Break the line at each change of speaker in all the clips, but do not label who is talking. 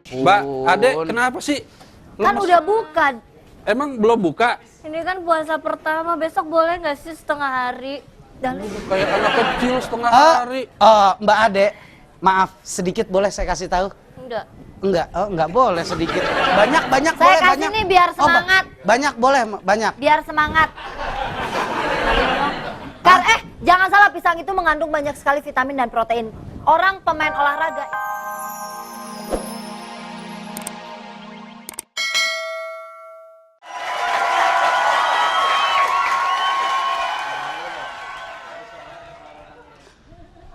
Mbak, Adek, kenapa sih?
Kan udah buka.
Emang belum buka?
Ini kan puasa pertama, besok boleh nggak sih setengah hari?
Kayak anak kecil setengah hari.
Mbak Ade, maaf sedikit boleh saya kasih tahu?
Enggak.
Enggak boleh sedikit. Banyak
Saya
boleh
kasih
banyak.
nih biar semangat.
Banyak boleh banyak.
Biar semangat. Jangan salah, pisang itu mengandung banyak sekali vitamin dan protein. Orang pemain olahraga.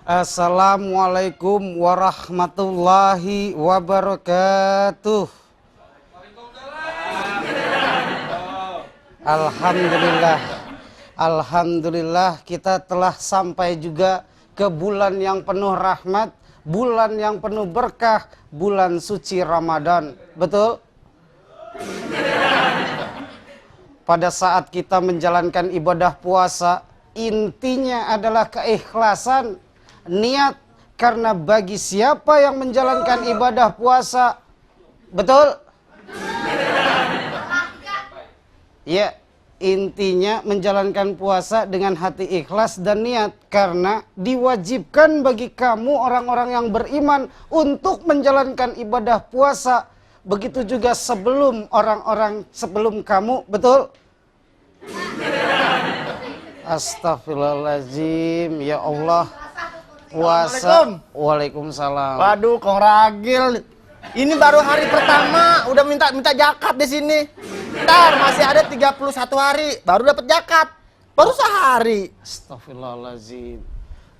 Assalamualaikum warahmatullahi wabarakatuh. Alhamdulillah kita telah sampai juga ke bulan yang penuh rahmat, bulan yang penuh berkah, bulan suci Ramadan. Betul? Pada saat kita menjalankan ibadah puasa, intinya adalah keikhlasan, niat, karena bagi siapa yang menjalankan ibadah puasa, betul? Ya, intinya menjalankan puasa dengan hati ikhlas dan niat, karena diwajibkan bagi kamu orang-orang yang beriman untuk menjalankan ibadah puasa. Begitu juga sebelum orang-orang sebelum kamu, betul? Astagfirullahaladzim, ya Allah. Puasa. Waalaikumsalam.
Waduh, Kong Ragil. Ini baru hari pertama udah minta zakat di sini. Ntar masih ada 31 hari baru dapat zakat. Baru sehari.
Astagfirullahaladzim.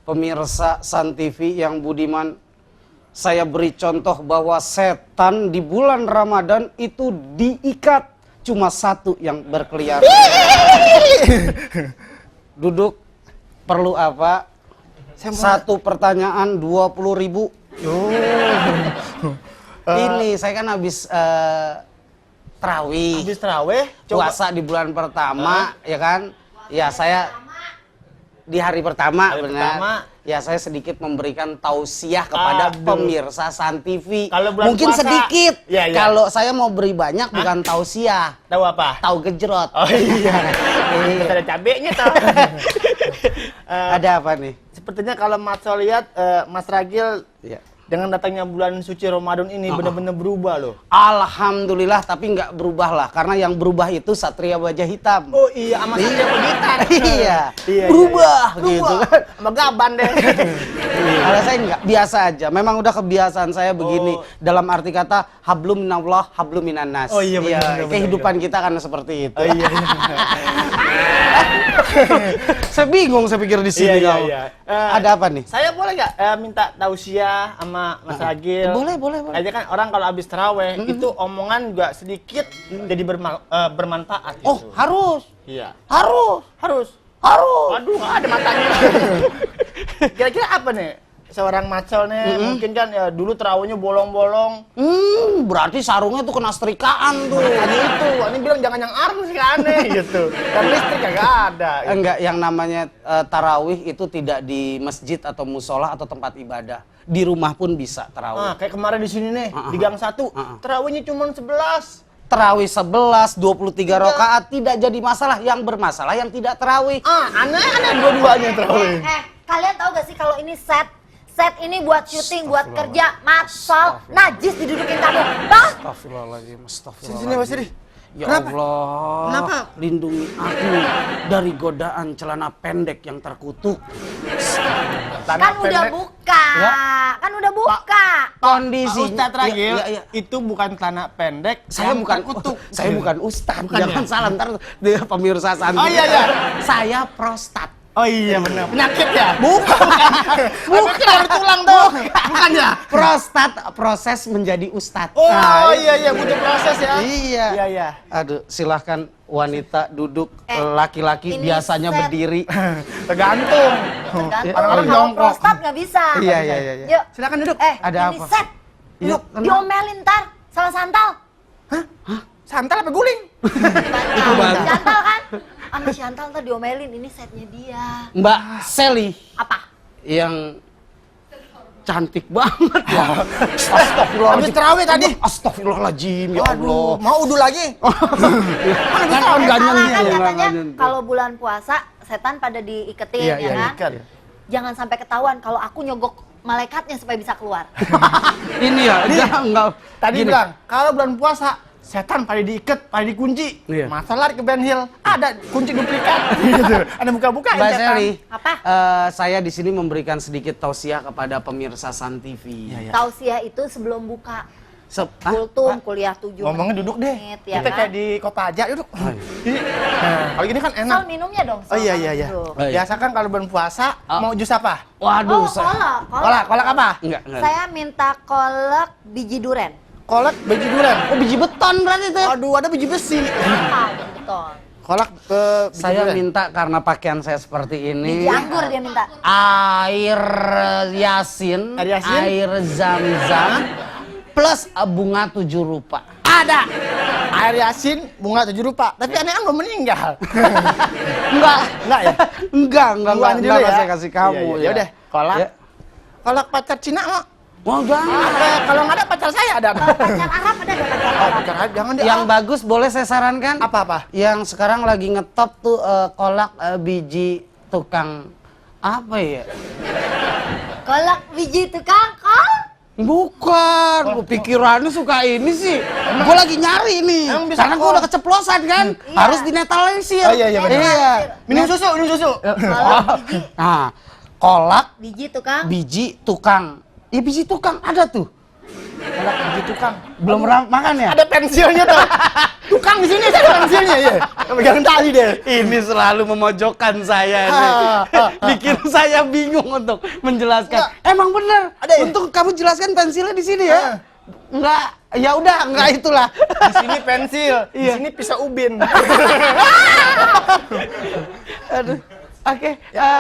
Pemirsa San TV yang budiman, saya beri contoh bahwa setan di bulan Ramadan itu diikat, cuma satu yang berkeliaran. Duduk, perlu apa? Satu pertanyaan 20.000. Ini saya kan habis terawih.
Habis terawih,
puasa di bulan pertama, ya kan? Ya saya di hari pertama, benar. Ya saya sedikit memberikan tausiah kepada pemirsa San TV. Mungkin puasa, sedikit. Ya. Kalau saya mau beri banyak, bukan tausiah.
Tahu apa?
Tahu gejrot.
Oh iya. Ada cabenya tuh.
Ada apa nih?
Sepertinya kalau Mas lihat Mas Ragil dengan datangnya bulan suci Ramadan ini benar-benar berubah loh.
Alhamdulillah, tapi nggak berubah lah, karena yang berubah itu Satria Wajah Hitam.
Oh iya, sama Satria Pegitan.
Iya. Berubah gitu kan.
Sama Gaban deh.
Kalau saya nggak, biasa aja. Memang udah kebiasaan saya begini. Dalam arti kata hablum minallah, hablum minan nas.
Oh iya, benar.
Kehidupan kita karena seperti itu.
Oh iya.
Saya bingung, saya pikir di sini.
Iya.
Ada apa nih?
Saya boleh nggak minta tausiah sama Mas Ragil?
Boleh.
Kayaknya kan orang kalau habis taraweh itu omongan juga sedikit jadi bermanfaat.
Oh,
gitu.
harus.
Iya.
Harus.
Aduh, nggak ada matanya. Kira-kira apa nih? Seorang macel nih, mungkin kan ya dulu terawihnya bolong-bolong.
Berarti sarungnya tuh kena setrikaan tuh.
Makanya itu, ini bilang jangan yang arus sih aneh gitu. Dan listrik kagak ada. Gitu.
Enggak, yang namanya tarawih itu tidak di masjid atau musola atau tempat ibadah. Di rumah pun bisa tarawih.
Kayak kemarin di sini nih, di Gang 1, tarawihnya cuma 11.
Tarawih 11, 23 rakaat tidak jadi masalah. Yang bermasalah yang tidak tarawih.
Aneh-aneh dua-duanya tarawih.
Kalian tahu gak sih kalau ini set ini buat syuting, buat kerja, matsal, najis didudukin kamu.
Astagfirullahaladzim,
Sini Mas Iri.
Ya Allah,
Kenapa?
Lindungi aku dari godaan celana pendek yang terkutuk.
Kan udah buka. Kan udah buka.
Kondisi
Ustadz Ragil,
iya.
itu bukan celana pendek.
Saya bukan
kutuk.
Saya bukan ustadz.
Bukan
Jangan
ya?
salah, ntar dia pemirsa San TV.
Oh iya.
Saya prostat.
Oh iya benar. Penyakit ya?
Bukan.
Bukan tulang tuh. Bukan ya?
Prostat, proses menjadi ustadz.
Oh iya butuh proses ya.
Iya. Aduh, silahkan wanita duduk, laki-laki biasanya
set.
berdiri.
Tergantung.
Orang kalau prostat nggak bisa.
Iya.
Yuk,
Silakan duduk.
Ada
ini
apa?
set. Yuk, diomelin ntar sama Santal.
Santal apa guling?
Itu baru.
Chantal kan? Sama Chantal ntar diomelin, ini setnya dia.
Mbak Sally
Apa?
yang cantik banget ya.
Habis terawih tadi.
Astagfirullahaladzim, ya Allah.
Aduh, mau udu lagi?
Kan
Salah
enggak
kan
nyentuh.
katanya kalau bulan puasa setan pada diiketin
Iya,
ya kan?
Ikan.
Jangan sampai ketahuan kalau aku nyogok malaikatnya supaya bisa keluar.
Ini ya, dia enggak.
Tadi
Gini.
bilang, kalau bulan puasa, setan pada diikat, pada dikunci.
Iya.
Masa lari ke Ben Hill, ada kunci duplikat. Gitu. Ada buka-buka
Mbak
setan.
Sally,
Apa?
saya di sini memberikan sedikit tausiah kepada pemirsa Sun TV.
Iya, iya.
Tausiah itu sebelum buka.
Hah?
Kultum kuliah 7
Ngomongnya duduk deh.
menit, ya
Kita
kan?
kayak di Kopaja duduk.
Hai.
Nah, kalau gini kan enak.
Sal minumnya dong.
Oh iya iya iya.
Duduk.
Hai.
Biasa kan kalau bulan puasa mau jus apa?
Waduh,
Oh, kolak.
Kolak apa?
Enggak.
Saya minta kolak biji duren.
Kolak biji durian.
Oh, biji beton berarti itu.
Aduh, ada biji besi.
Apa? Betul.
Kolak biji
Saya
durian.
minta karena pakaian saya seperti
Biji
ini.
anggur dia minta.
Air yasin,
Air yasin?
air zam-zam, plus bunga 7 rupa.
Ada. Air yasin, bunga 7 rupa. Tapi aneh belum meninggal.
Enggak.
Enggak ya?
Enggak,
Buang dulu ya.
saya kasih kamu.
Iya, iya. Yaudah, kolak.
Ya.
Kolak pacar Cina mau.
Mau jangan.
Apa? Kalau nggak ada pacar saya ada.
Pacar Arab ada nggak pacar
Oh,
Arab?
pacar Arab jangan deh.
Yang
ah.
bagus boleh saya sarankan?
Apa-apa?
Yang sekarang lagi ngetop tuh kolak biji tukang apa ya?
Kolak biji tukang kol?
Bukan, pikirannya suka ini sih. Gue lagi nyari nih,
Emang bisa
karena gue
kol?
udah keceplosan kan,
Iya.
harus dinetralisir.
Oh, iya, iya, benar.
Iya.
Minum susu, minum susu.
Kolak biji
Nah, kolak
biji tukang.
biji tukang. Ya biji tukang ada tuh.
Kolak biji tukang.
Belum pernah makan ya?
Ada pensilnya tuh. Tukang di sini ada pensilnya ya. Pegang tali deh.
Ini selalu memojokkan saya nih. Bikin saya bingung untuk menjelaskan.
Enggak.
Emang bener.
Ada ya?
Untung kamu jelaskan pensilnya di sini ya. Enggak, ya udah, enggak itulah.
Di sini pensil, di
Iya.
sini pisau ubin.
Aduh. Oke,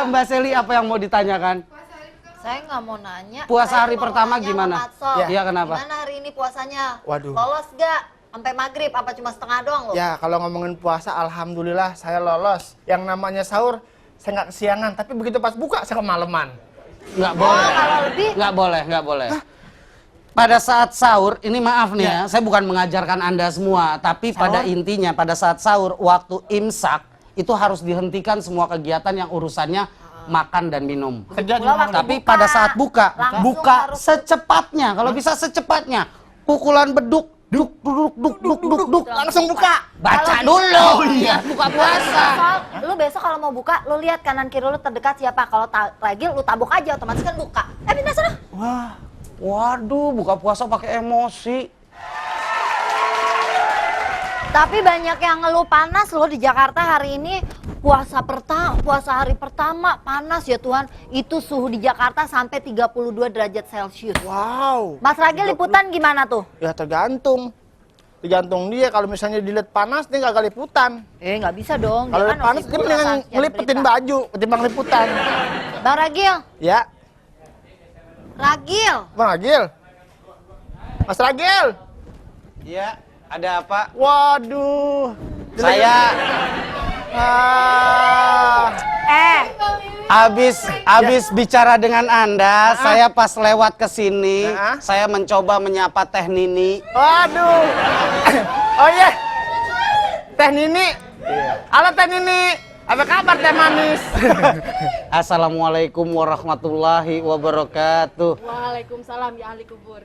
Mbak Sally apa yang mau ditanyakan?
Saya nggak mau nanya.
Puasa
Saya
hari
mau
pertama
nanya
gimana?
sama Matsol.
Iya, kenapa?
Gimana hari ini puasanya?
Waduh.
Lolos gak? Sampai maghrib apa cuma setengah doang loh?
Ya, kalau ngomongin puasa, alhamdulillah saya lolos. Yang namanya sahur, saya nggak kesiangan. Tapi begitu pas buka, saya kemalaman.
Enggak
Oh,
boleh.
kalau lebih
Enggak boleh, enggak boleh. Pada saat sahur, ini maaf nih ya, saya bukan mengajarkan Anda semua, tapi pada intinya pada saat sahur, waktu imsak, itu harus dihentikan semua kegiatan yang urusannya makan dan minum.
Kerja di
Pula
mana?
waktu
Tapi
buka,
pada saat buka,
langsung
buka
harus-
secepatnya, kalau bisa secepatnya. Pukulan beduk, duk, duk, duk, duk, duk.
Langsung buka.
Baca
Kalau
dulu,
Oh, iya.
buka puasa.
Lu besok kalau mau buka, lu lihat kanan kiri lu terdekat siapa. Kalau ragil, lu tabuk aja, otomatis kan buka. Pindah sana.
Wah, waduh, buka puasa pakai emosi.
Tapi banyak yang ngeluh panas loh di Jakarta hari ini. Puasa hari pertama panas ya Tuhan. Itu suhu di Jakarta sampai 32 derajat Celcius.
Wow.
Mas Ragil liputan gimana tuh?
Ya tergantung. Tergantung dia. Kalau misalnya dilihat panas, dia nggak liputan.
Nggak bisa dong.
Kalau lihat panas, dia mendingan ngelipetin baju ketimbang liputan.
Bang Ragil,
Ya,
Ragil.
Bang Ragil. Mas Ragil.
Iya, ada apa?
Waduh.
Saya Habis bicara dengan Anda, saya pas lewat ke sini,
Nah.
saya mencoba menyapa Teh Nini.
Waduh. Oh iya. Teh Nini. Halo Teh Nini. Apa kabar Teh Manis?
Assalamualaikum warahmatullahi wabarakatuh.
Waalaikumsalam ya ahli kubur.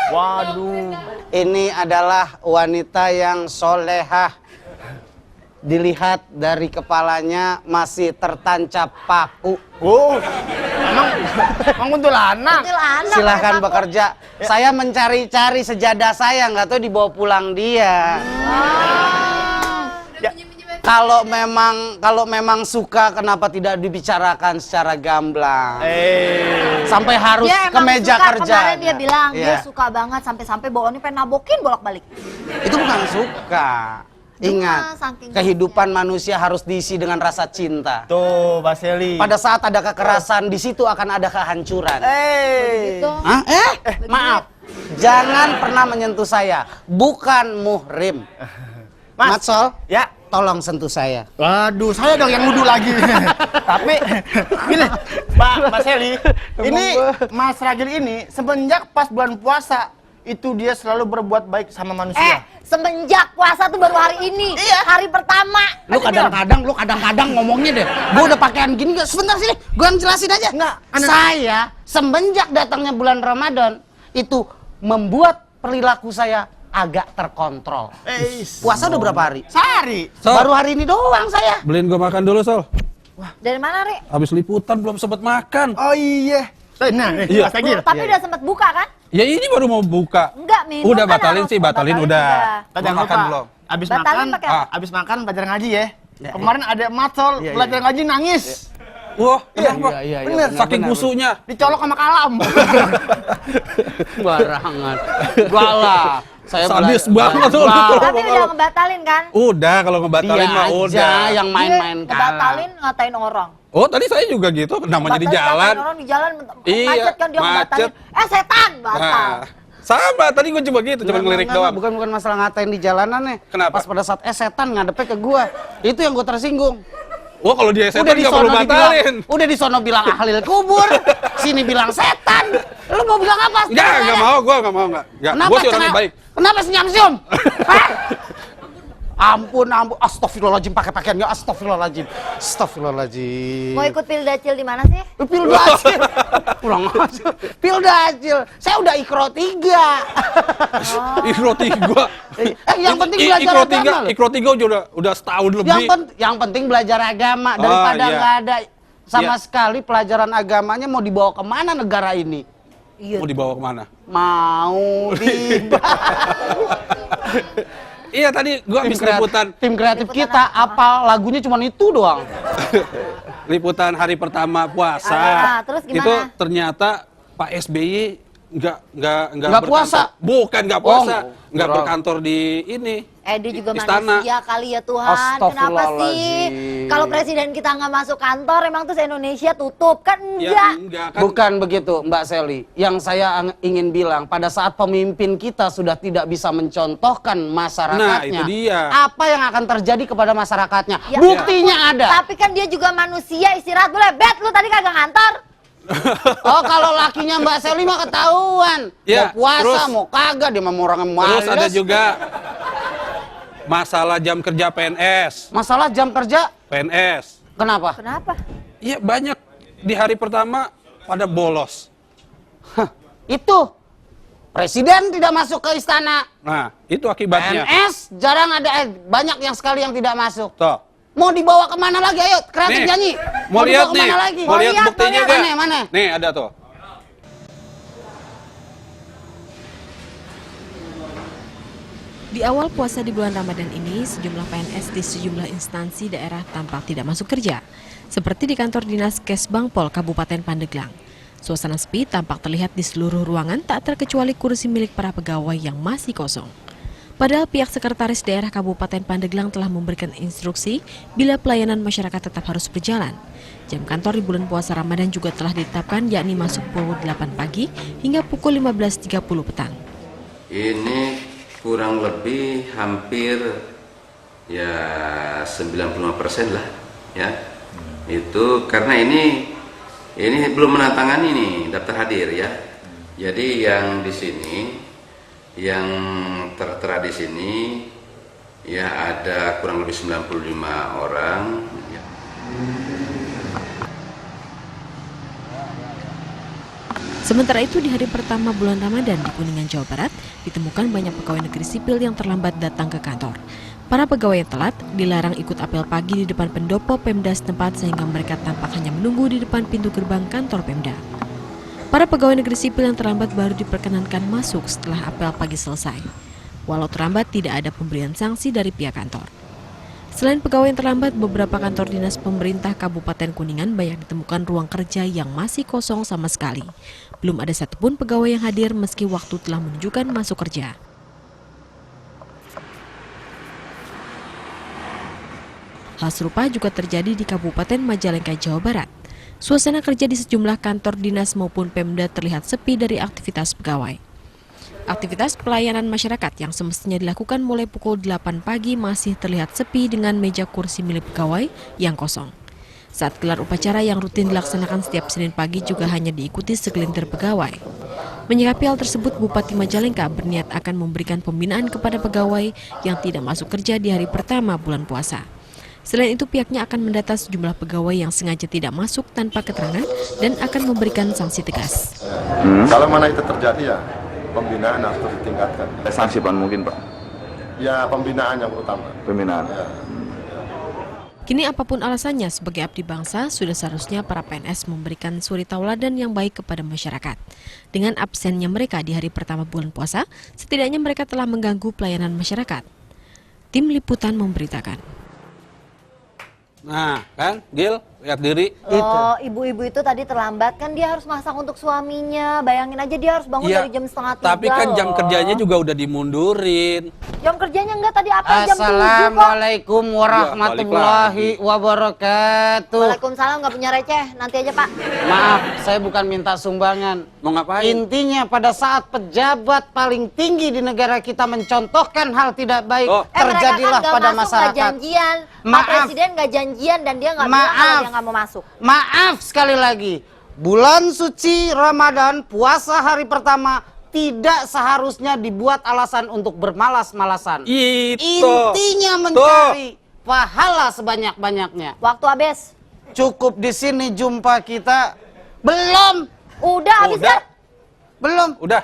Waduh.
Ini adalah wanita yang solehah. Dilihat dari kepalanya masih tertancap paku.
Oh. Emang kuntilanak.
Kuntilanak,
Silahkan
pakai paku.
bekerja. Saya mencari-cari sejadah saya, nggak tahu dibawa pulang dia. Kalau memang suka, kenapa tidak dibicarakan secara gamblang? Sampai harus
Dia
ke
emang
meja
suka,
kerja.
kemarin dia bilang dia
Iya.
suka banget sampai-sampai bawaannya pengen nabokin bolak-balik.
Itu bukan suka. Ingat,
saking
kehidupan manusia harus diisi dengan rasa cinta.
Tuh, Baseli.
Pada saat ada kekerasan, di situ akan ada kehancuran.
Gitu.
Hah? Maaf. Jangan pernah menyentuh saya. Bukan muhrim.
Mas.
Matsol,
Ya.
tolong sentuh saya.
Waduh, saya dong yang wudhu lagi. Tapi gini, Mbak Seli, ini Mas Ragil ini semenjak pas bulan puasa itu dia selalu berbuat baik sama manusia.
Semenjak puasa tuh baru hari ini.
Iya.
Hari pertama.
Lu kadang-kadang ngomongnya deh. Gua udah pakaian gini gak? Sebentar sini, gua yang jelasin aja.
Enggak,
Saya semenjak datangnya bulan Ramadan itu membuat perilaku saya agak terkontrol. Puasa udah berapa hari?
Sehari.
Sol,
Baru hari ini doang saya.
beliin gua makan dulu, Sol.
Dari mana, Ri?
Habis liputan belum sempet makan.
Oh iya. Nah,
Iya.
Mas Ragil.
Tapi udah sempat buka kan?
Ya ini baru mau buka.
Enggak, minum
Udah
kan
batalin
harus.
sih, batalin udah.
Jangan
Mau makan
lupa,
belum?
Abis
Batalin
makan,
pakai apa?
abis makan belajar ngaji ya. Kemarin ada Matsol belajar ngaji nangis.
Wah, kenapa?
Iya,
bener.
Saking kusunya.
Dicolok sama kalam.
Barangan. Gua lah. Saya
Sadis
bela-
banget tuh.
Wah.
Tapi udah ngebatalin kan?
Udah, kalau ngebatalin
Dia
mah
aja
udah.
yang main-main
Dia ngebatalin
kalah.
ngatain orang.
Oh, tadi saya juga gitu, namanya di
Batalin
jalan.
ngatain orang di jalan
Iya,
macet kan dia
macet.
ngebatalin. Setan batal.
Nah, sama, tadi gue coba gitu, cuma ngelirik doang.
Bukan masalah ngatain di jalanan nih.
Kenapa?
Pas pada saat setan ngadepnya ke gua. Itu yang gua tersinggung.
Oh, kalau dia setan nggak perlu batalin.
Udah di sono bilang ahlil kubur, sini bilang setan. Lu mau bilang apa?
Ya, nggak mau, gue nggak mau, nggak. Gue sih orangnya baik.
Kenapa senyum-senyum? Hah? Ampun. Astagfirullahaladzim, pakai pakaiannya. Astagfirullahaladzim.
Mau ikut Pildacil di mana sih?
Pildacil. Pulang aja. Pildacil. Saya udah ikro 3.
Ikro 3.
Yang penting belajar agama loh.
Ikro 3 udah setahun lebih.
Yang penting belajar agama daripada
iya.
nggak ada sama
Iya.
sekali pelajaran agamanya. Mau dibawa kemana negara ini?
Mau dibawa kemana?
Mau dibawa.
Iya, tadi gue habis liputan.
Tim kreatif kita apa lagunya cuma itu doang.
Liputan hari pertama puasa.
Terus gimana?
Itu ternyata Pak SBY
Nggak puasa?
Bukan nggak puasa,
Oh,
nggak
kurang.
berkantor di ini.
Dia juga
Istana.
manusia kali ya Tuhan. Kenapa sih?
Astagfirullahaladzim.
Kalau presiden kita nggak masuk kantor, emang terus Indonesia tutup kan?
Ya
Enggak.
enggak kan.
Bukan begitu Mbak Seli. Yang saya ingin bilang pada saat pemimpin kita sudah tidak bisa mencontohkan masyarakatnya.
Nah, itu dia.
Apa yang akan terjadi kepada masyarakatnya?
Ya
Buktinya
ampun.
ada.
Tapi kan dia juga manusia, istirahat boleh. Bet, lu tadi kagak ngantor.
Oh, kalau lakinya Mbak Seli mah ketahuan.
Ya,
mau puasa,
terus-
mau kagak, dia mah orang yang
Terus ada
malas.
juga masalah jam kerja PNS.
Masalah jam kerja,
PNS.
kenapa?
Kenapa?
Iya, banyak di hari pertama pada bolos.
Hah, itu presiden tidak masuk ke istana.
Nah, itu akibatnya.
PNS jarang ada, banyak yang sekali yang tidak masuk.
Tuh.
Mau dibawa kemana lagi? Ayo, kreatif
Nih,
nyanyi.
Mau lihat
dibawa
nih.
kemana lagi?
Mau lihat buktinya
mau
gak?
lihat. Mana?
Nih, ada tuh.
Di awal puasa di bulan Ramadan ini, sejumlah PNS di sejumlah instansi daerah tampak tidak masuk kerja, seperti di kantor dinas Kesbangpol Kabupaten Pandeglang. Suasana sepi tampak terlihat di seluruh ruangan, tak terkecuali kursi milik para pegawai yang masih kosong. Padahal pihak sekretaris daerah Kabupaten Pandeglang telah memberikan instruksi bila pelayanan masyarakat tetap harus berjalan. Jam kantor di bulan puasa Ramadan juga telah ditetapkan, yakni masuk pukul 8 pagi hingga pukul 15.30 petang.
Ini kurang lebih hampir ya 95% lah ya. Itu karena ini belum menandatangani nih daftar hadir ya. Jadi yang di sini yang tertera di sini ya ada kurang lebih 95 orang ya.
Sementara itu di hari pertama bulan Ramadan di Kuningan, Jawa Barat, ditemukan banyak pegawai negeri sipil yang terlambat datang ke kantor. Para pegawai yang telat dilarang ikut apel pagi di depan pendopo Pemda setempat sehingga mereka tampak hanya menunggu di depan pintu gerbang kantor Pemda. Para pegawai negeri sipil yang terlambat baru diperkenankan masuk setelah apel pagi selesai. Walau terlambat, tidak ada pemberian sanksi dari pihak kantor. Selain pegawai yang terlambat, beberapa kantor dinas pemerintah Kabupaten Kuningan banyak ditemukan ruang kerja yang masih kosong sama sekali. Belum ada satupun pegawai yang hadir meski waktu telah menunjukkan masuk kerja. Hal serupa juga terjadi di Kabupaten Majalengka, Jawa Barat. Suasana kerja di sejumlah kantor dinas maupun Pemda terlihat sepi dari aktivitas pegawai. Aktivitas pelayanan masyarakat yang semestinya dilakukan mulai pukul 8 pagi masih terlihat sepi dengan meja kursi milik pegawai yang kosong. Saat gelar upacara yang rutin dilaksanakan setiap Senin pagi juga hanya diikuti segelintir pegawai. Menyikapi hal tersebut, Bupati Majalengka berniat akan memberikan pembinaan kepada pegawai yang tidak masuk kerja di hari pertama bulan puasa. Selain itu, pihaknya akan mendata sejumlah pegawai yang sengaja tidak masuk tanpa keterangan dan akan memberikan sanksi tegas.
Kalau mana itu terjadi ya, pembinaan harus terus ditingkatkan.
Sanksi Pak mungkin Pak?
Ya pembinaan yang utama.
Pembinaan.
Ya.
Kini apapun alasannya, sebagai abdi bangsa, sudah seharusnya para PNS memberikan suri tauladan yang baik kepada masyarakat. Dengan absennya mereka di hari pertama bulan puasa, setidaknya mereka telah mengganggu pelayanan masyarakat. Tim Liputan memberitakan.
Nah, kan, Gil, lihat diri.
Oh, ibu-ibu itu tadi terlambat kan dia harus masak untuk suaminya. Bayangin aja dia harus bangun
Iya,
dari jam setengah 3
tapi kan jam
loh.
kerjanya juga udah dimundurin.
Jam kerjanya enggak tadi apa jam 7 kok.
Assalamualaikum warahmatullahi wabarakatuh.
Waalaikumsalam, nggak punya receh. Nanti aja Pak.
Maaf, saya bukan minta sumbangan.
Mau ngapain?
Intinya pada saat pejabat paling tinggi di negara kita mencontohkan hal tidak baik,
Oh.
terjadilah
mereka kan
pada
nggak masuk, nggak
masyarakat.
janjian. Pak
Maaf.
Presiden nggak janjian dan dia nggak bilang kalau dia nggak mau masuk.
Maaf sekali lagi, bulan suci Ramadan, puasa hari pertama tidak seharusnya dibuat alasan untuk bermalas-malasan.
Itu.
Intinya mencari pahala sebanyak-banyaknya.
Waktu habis.
Cukup di sini jumpa kita. Belum,
Udah habis
Udah.
kan?
belum.
Udah.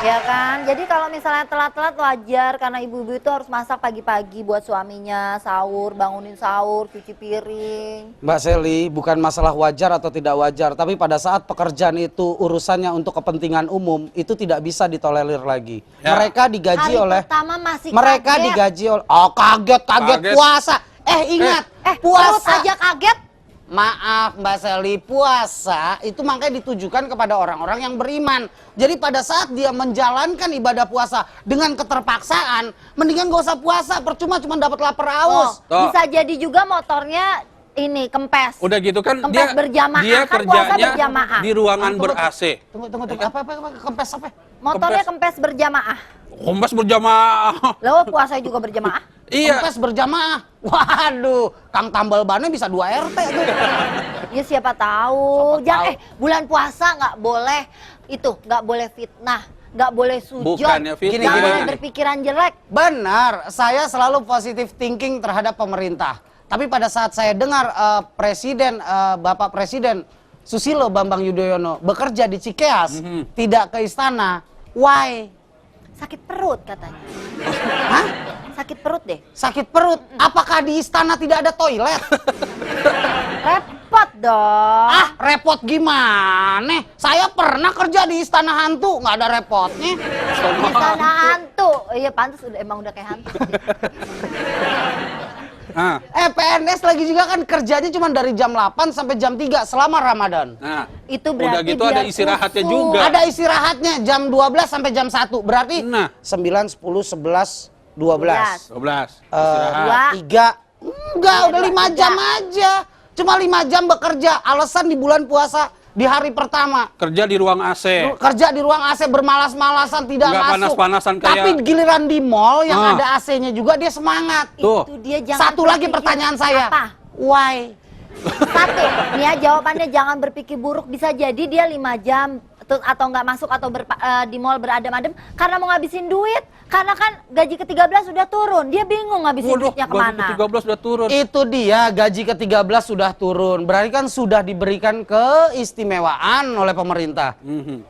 Ya kan, jadi kalau misalnya telat-telat wajar karena ibu-ibu itu harus masak pagi-pagi buat suaminya, sahur, bangunin sahur, cuci piring.
Mbak Seli, bukan masalah wajar atau tidak wajar, tapi pada saat pekerjaan itu urusannya untuk kepentingan umum, itu tidak bisa ditolerir lagi.
Ya.
Mereka digaji
Hari
oleh
pertama masih
mereka
kaget.
digaji oleh kaget
Kaget.
puasa. Ingat,
Perut
puasa
aja kaget.
Maaf Mbak Seli, puasa itu makanya ditujukan kepada orang-orang yang beriman. Jadi pada saat dia menjalankan ibadah puasa dengan keterpaksaan, mendingan gak usah puasa, percuma cuma dapat lapar haus.
Toh.
Bisa jadi juga motornya ini kempes.
Udah gitu kan
Kempes berjamaah,
dia
kan puasa
kerjanya
berjamaah.
di ruangan
Tunggu,
ber-AC.
Tunggu, apa kempes apa?
Motornya kempes berjamaah.
Kempes berjamaah.
Lo puasa juga berjamaah?
Iya.
Kempes berjamaah. Waduh, Kang tambal bannya bisa 2 RT tuh.
Ya siapa tahu.
Siapa tahu.
Bulan puasa nggak boleh itu, nggak boleh fitnah, nggak boleh sujud,
Bukannya fitnah.
nggak
Gini,
boleh
gini.
berpikiran jelek.
Benar, saya selalu positive thinking terhadap pemerintah. Tapi pada saat saya dengar Bapak Presiden Susilo Bambang Yudhoyono bekerja di Cikeas, tidak ke istana, why?
Sakit perut katanya.
Hah?
Sakit perut deh.
Sakit perut? Apakah di istana tidak ada toilet?
Repot dong.
Ah, repot gimana? Saya pernah kerja di istana hantu, nggak ada repotnya.
Di sana hantu. Iya pantas emang udah kayak hantu.
Nah,
PNS lagi juga kan kerjanya cuma dari jam 8 sampai jam 3 selama Ramadan.
nah.
Itu
Udah
berarti
gitu ada
biar
istirahatnya
kusut.
juga.
Ada istirahatnya jam 12 sampai jam 1. Berarti
Nah.
9, 10, 11, 12.
12.
Dua.
3. Enggak, udah 5 jam aja. Cuma 5 jam bekerja. Alasan di bulan puasa di hari pertama.
Kerja di ruang AC.
Kerja di ruang AC bermalas-malasan tidak
Nggak
masuk.
panas-panasan kayak-
Tapi giliran di mall yang
Ah.
ada AC-nya juga dia semangat.
Tuh.
Itu dia jangan
Satu lagi
berpikir
pertanyaan saya.
Apa?
Why?
Satu, nih ya jawabannya jangan berpikir buruk. Bisa jadi dia 5 jam atau nggak masuk atau di mall beradem-adem karena mau ngabisin duit. Karena kan gaji ke-13 sudah turun. Dia bingung ngabisin
Waduh,
duitnya
gaji
kemana.
ke-13 udah turun.
Itu dia, gaji ke-13 sudah turun. Berarti kan sudah diberikan keistimewaan oleh pemerintah.
Mhm.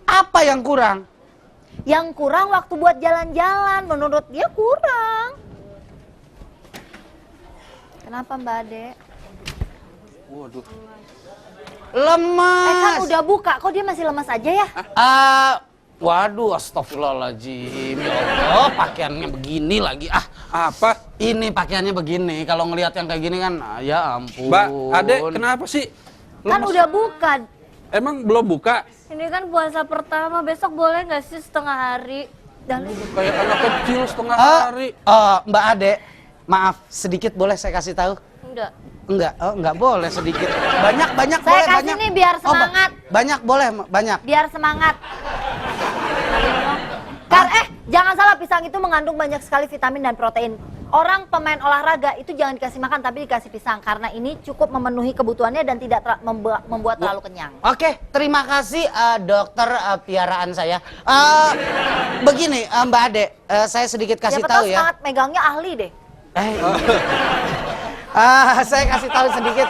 Apa yang kurang?
Yang kurang waktu buat jalan-jalan. Menurut dia kurang. Kenapa Mbak Ade?
Waduh.
Lemas.
Kan udah buka, kok dia masih lemas aja ya?
Waduh, astagfirullahaladzim. Ya Allah, pakaiannya begini lagi.
Apa?
Ini pakaiannya begini. Kalau ngelihat yang kayak gini kan, ya ampun.
Mbak Ade, kenapa sih?
Kan
Lemes?
udah buka.
Emang belum buka?
Ini kan puasa pertama, besok boleh nggak sih setengah hari?
Dan
Kayak anak kecil setengah
Ah,
hari.
Mbak Ade, maaf, sedikit boleh saya kasih tahu?
Enggak.
Enggak boleh sedikit. Banyak
Saya
boleh,
kasih
banyak.
nih biar semangat.
Banyak boleh, banyak.
biar semangat. Jangan salah, pisang itu mengandung banyak sekali vitamin dan protein. orang pemain olahraga itu jangan dikasih makan tapi dikasih pisang karena ini cukup memenuhi kebutuhannya dan tidak membuat terlalu kenyang.
Oke, terima kasih dokter piaraan saya. Begini Mbak Ade, saya sedikit kasih
Siapa
tahu
tahu
ya.
semangat megangnya ahli deh.
Saya kasih tahu sedikit.